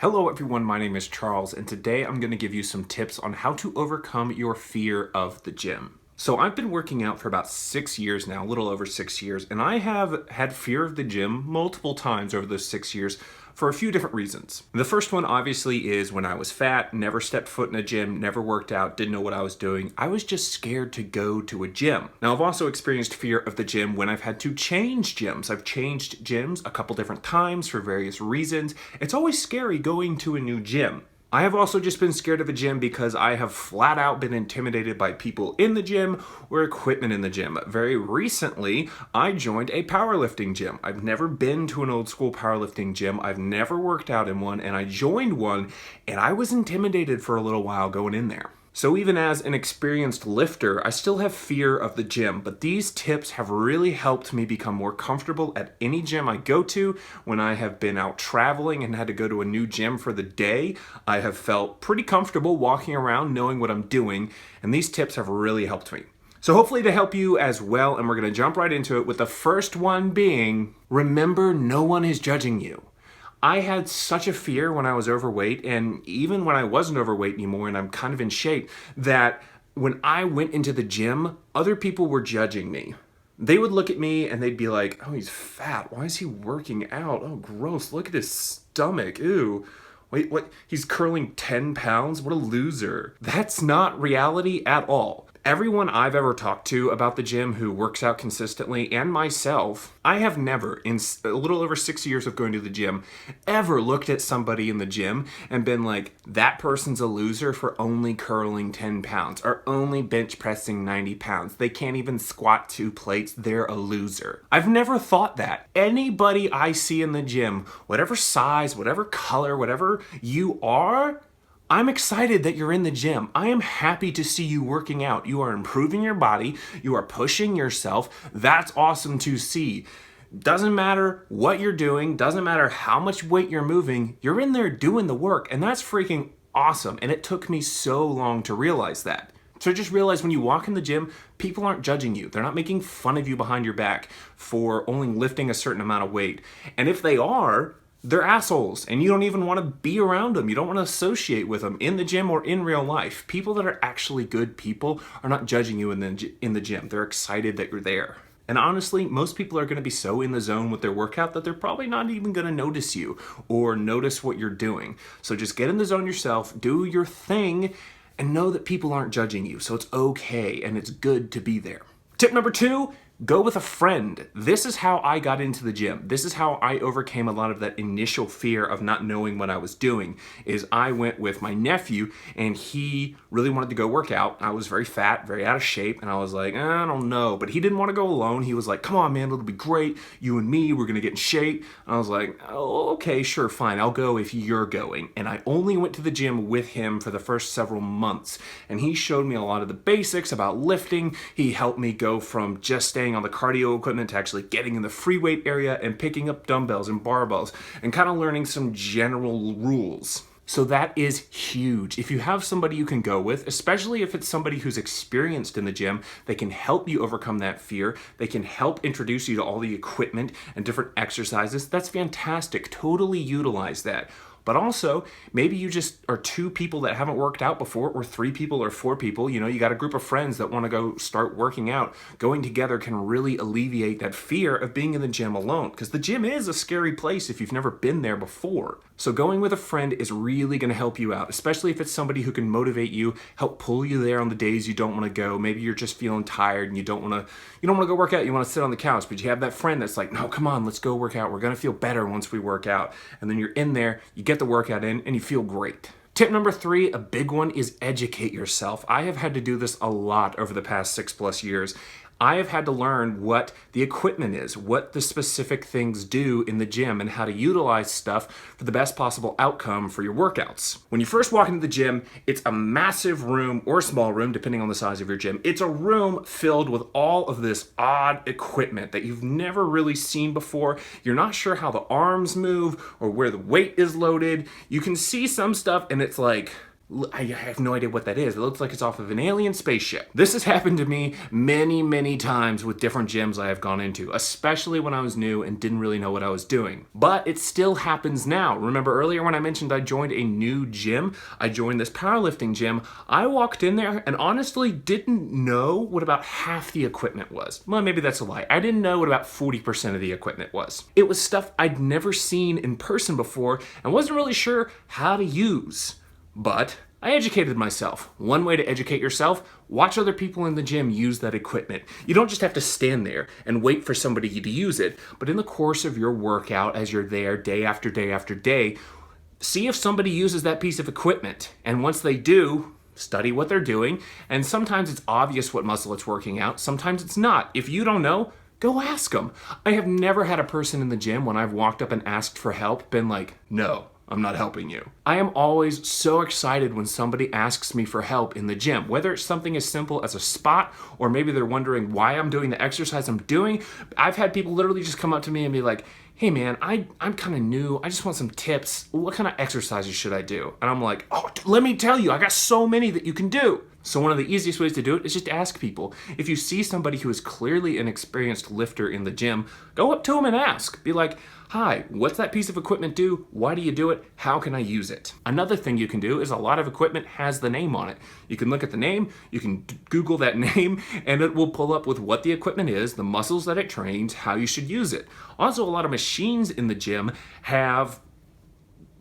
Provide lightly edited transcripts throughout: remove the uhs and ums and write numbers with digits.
Hello everyone, my name is Charles, and today I'm going to give you some tips on how to overcome your fear of the gym. So I've been working out for about 6 years now, a little over 6 years, and I have had fear of the gym multiple times over those 6 years for a few different reasons. The first one obviously is when I was fat, never stepped foot in a gym, never worked out, didn't know what I was doing. I was just scared to go to a gym. Now I've also experienced fear of the gym when I've had to change gyms. I've changed gyms a couple different times for various reasons. It's always scary going to a new gym. I have also just been scared of a gym because I have flat out been intimidated by people in the gym or equipment in the gym. Very recently, I joined a powerlifting gym. I've never been to an old school powerlifting gym. I've never worked out in one, and I joined one, and I was intimidated for a little while going in there. So even as an experienced lifter, I still have fear of the gym, but these tips have really helped me become more comfortable at any gym I go to. When I have been out traveling and had to go to a new gym for the day, I have felt pretty comfortable walking around knowing what I'm doing, and these tips have really helped me. So hopefully to help you as well, and we're going to jump right into it with the first one being, remember no one is judging you. I had such a fear when I was overweight, and even when I wasn't overweight anymore and I'm kind of in shape, that when I went into the gym, other people were judging me. They would look at me and they'd be like, oh, he's fat. Why is he working out? Oh, gross. Look at his stomach. Ew. Wait, what? He's curling 10 pounds? What a loser. That's not reality at all. Everyone I've ever talked to about the gym who works out consistently, and myself, I have never, in a little over 6 years of going to the gym, ever looked at somebody in the gym and been like, that person's a loser for only curling 10 pounds or only bench pressing 90 pounds. They can't even squat 2 plates. They're a loser. I've never thought that. Anybody I see in the gym, whatever size, whatever color, whatever you are, I'm excited that you're in the gym. I am happy to see you working out. You are improving your body. You are pushing yourself. That's awesome to see. Doesn't matter what you're doing. Doesn't matter how much weight you're moving. You're in there doing the work, and that's freaking awesome. And it took me so long to realize that. So just realize when you walk in the gym, people aren't judging you. They're not making fun of you behind your back for only lifting a certain amount of weight. And if they are, they're assholes, and you don't even want to be around them. You don't want to associate with them in the gym or in real life. People that are actually good people are not judging you in the gym. They're excited that you're there. And honestly, most people are going to be so in the zone with their workout that they're probably not even going to notice you or notice what you're doing. So just get in the zone yourself, do your thing, and know that people aren't judging you. So it's okay, and it's good to be there. Tip number 2, go with a friend. This is how I got into the gym. This is how I overcame a lot of that initial fear of not knowing what I was doing, is I went with my nephew, and he really wanted to go work out. I was very fat, very out of shape, and I was like, I don't know. But he didn't want to go alone. He was like, come on, man, it'll be great. You and me, we're going to get in shape. And I was like, oh, okay, sure, fine. I'll go if you're going. And I only went to the gym with him for the first several months. And he showed me a lot of the basics about lifting. He helped me go from just staying on the cardio equipment to actually getting in the free weight area and picking up dumbbells and barbells and kind of learning some general rules. So that is huge. If you have somebody you can go with, especially if it's somebody who's experienced in the gym, they can help you overcome that fear. They can help introduce you to all the equipment and different exercises. That's fantastic. Totally utilize that. But also, maybe you just are 2 people that haven't worked out before, or 3 people or 4 people. You know, you got a group of friends that want to go start working out. Going together can really alleviate that fear of being in the gym alone, because the gym is a scary place if you've never been there before. So going with a friend is really going to help you out, especially if it's somebody who can motivate you, help pull you there on the days you don't want to go. Maybe you're just feeling tired and you don't want to go work out. You want to sit on the couch, but you have that friend that's like, no, come on, let's go work out. We're going to feel better once we work out. And then you're in there, you get the workout in, and you feel great. Tip number 3, a big one, is educate yourself. I have had to do this a lot over the past 6+ years. I have had to learn what the equipment is, what the specific things do in the gym, and how to utilize stuff for the best possible outcome for your workouts. When you first walk into the gym, it's a massive room or small room, depending on the size of your gym. It's a room filled with all of this odd equipment that you've never really seen before. You're not sure how the arms move or where the weight is loaded. You can see some stuff and it's like, I have no idea what that is. It looks like it's off of an alien spaceship. This has happened to me many, many times with different gyms I have gone into, especially when I was new and didn't really know what I was doing. But it still happens now. Remember earlier when I mentioned I joined a new gym? I joined this powerlifting gym. I walked in there and honestly didn't know what about half the equipment was. Well, maybe that's a lie. I didn't know what about 40% of the equipment was. It was stuff I'd never seen in person before and wasn't really sure how to use. But I educated myself. One way to educate yourself, watch other people in the gym use that equipment. You don't just have to stand there and wait for somebody to use it, but in the course of your workout, as you're there day after day after day, see if somebody uses that piece of equipment. And once they do, study what they're doing. And sometimes it's obvious what muscle it's working out. Sometimes it's not. If you don't know, go ask them. I have never had a person in the gym when I've walked up and asked for help been like, no, I'm not helping you. I am always so excited when somebody asks me for help in the gym, whether it's something as simple as a spot, or maybe they're wondering why I'm doing the exercise I'm doing. I've had people literally just come up to me and be like, hey man, I'm kind of new. I just want some tips. What kind of exercises should I do? And I'm like, oh, let me tell you, I got so many that you can do. So one of the easiest ways to do it is just ask people. If you see somebody who is clearly an experienced lifter in the gym, go up to them and ask. Be like, hi, what's that piece of equipment do? Why do you do it? How can I use it? Another thing you can do is a lot of equipment has the name on it. You can look at the name, you can Google that name, and it will pull up with what the equipment is, the muscles that it trains, how you should use it. Also, a lot of machines in the gym have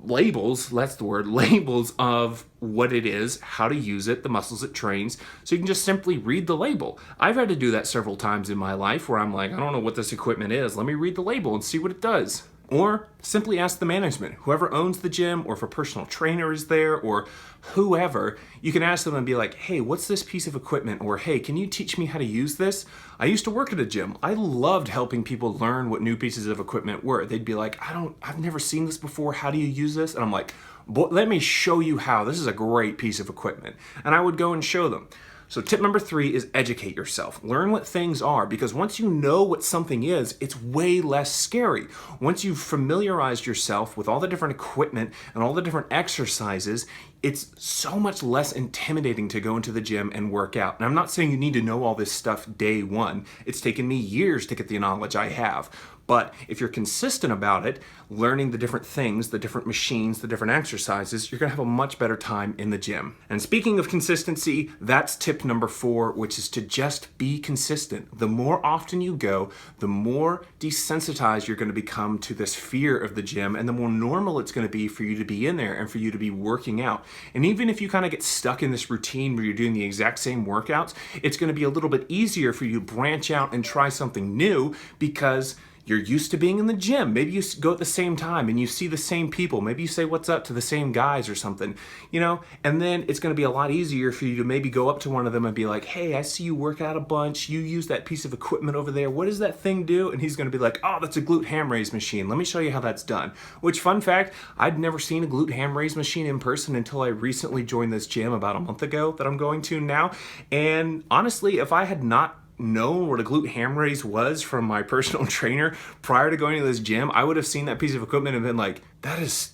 labels, that's the word, labels of what it is, how to use it, the muscles it trains, so you can just simply read the label. I've had to do that several times in my life where I'm like, I don't know what this equipment is, let me read the label and see what it does. Or simply ask the management, whoever owns the gym, or if a personal trainer is there, or whoever, you can ask them and be like, hey, what's this piece of equipment? Or hey, can you teach me how to use this? I used to work at a gym. I loved helping people learn what new pieces of equipment were. They'd be like, I've never seen this before. How do you use this? And I'm like, let me show you how. This is a great piece of equipment. And I would go and show them. So tip number 3 is educate yourself. Learn what things are, because once you know what something is, it's way less scary. Once you've familiarized yourself with all the different equipment and all the different exercises, it's so much less intimidating to go into the gym and work out. And I'm not saying you need to know all this stuff day one. It's taken me years to get the knowledge I have. But if you're consistent about it, learning the different things, the different machines, the different exercises, you're gonna have a much better time in the gym. And speaking of consistency, that's tip number 4, which is to just be consistent. The more often you go, the more desensitized you're gonna become to this fear of the gym, and the more normal it's gonna be for you to be in there and for you to be working out. And even if you kind of get stuck in this routine where you're doing the exact same workouts, it's gonna be a little bit easier for you to branch out and try something new because you're used to being in the gym. Maybe you go at the same time and you see the same people. Maybe you say what's up to the same guys or something, you know? And then it's gonna be a lot easier for you to maybe go up to one of them and be like, hey, I see you work out a bunch. You use that piece of equipment over there. What does that thing do? And he's gonna be like, oh, that's a glute ham raise machine. Let me show you how that's done. Which, fun fact, I'd never seen a glute ham raise machine in person until I recently joined this gym about a month ago that I'm going to now. And honestly, if I had not known what a glute ham raise was from my personal trainer prior to going to this gym, I would have seen that piece of equipment and been like,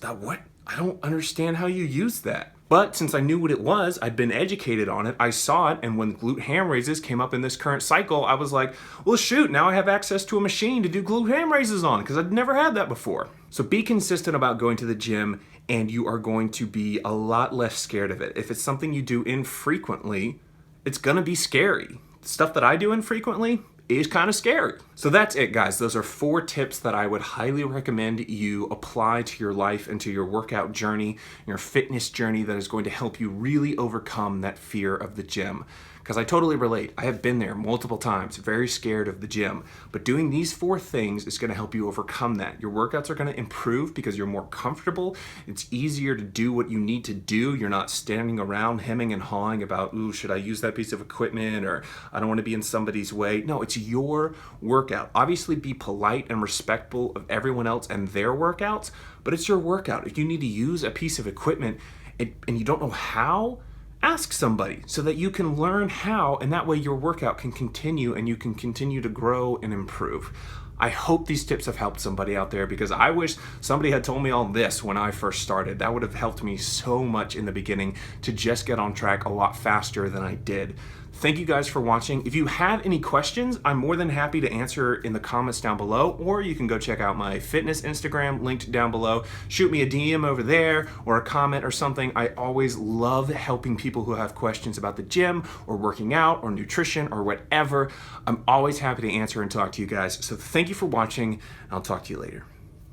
what? I don't understand how you use that. But since I knew what it was, I'd been educated on it, I saw it, and when glute ham raises came up in this current cycle, I was like, well shoot, now I have access to a machine to do glute ham raises on, because I'd never had that before. So be consistent about going to the gym, and you are going to be a lot less scared of it. If it's something you do infrequently, it's gonna be scary. Stuff that I do infrequently is kind of scary. So that's it, guys. Those are 4 tips that I would highly recommend you apply to your life and to your workout journey, your fitness journey, that is going to help you really overcome that fear of the gym. Because I totally relate. I have been there multiple times, very scared of the gym. But doing these 4 things is gonna help you overcome that. Your workouts are gonna improve because you're more comfortable. It's easier to do what you need to do. You're not standing around hemming and hawing about, ooh, should I use that piece of equipment? Or I don't wanna be in somebody's way. No, it's your workout. Obviously be polite and respectful of everyone else and their workouts, but it's your workout. If you need to use a piece of equipment and you don't know how, ask somebody so that you can learn how, and that way your workout can continue and you can continue to grow and improve. I hope these tips have helped somebody out there, because I wish somebody had told me all this when I first started. That would have helped me so much in the beginning to just get on track a lot faster than I did. Thank you guys for watching. If you have any questions, I'm more than happy to answer in the comments down below, or you can go check out my fitness Instagram linked down below. Shoot me a DM over there or a comment or something. I always love helping people who have questions about the gym or working out or nutrition or whatever. I'm always happy to answer and talk to you guys. So thank you for watching, and I'll talk to you later.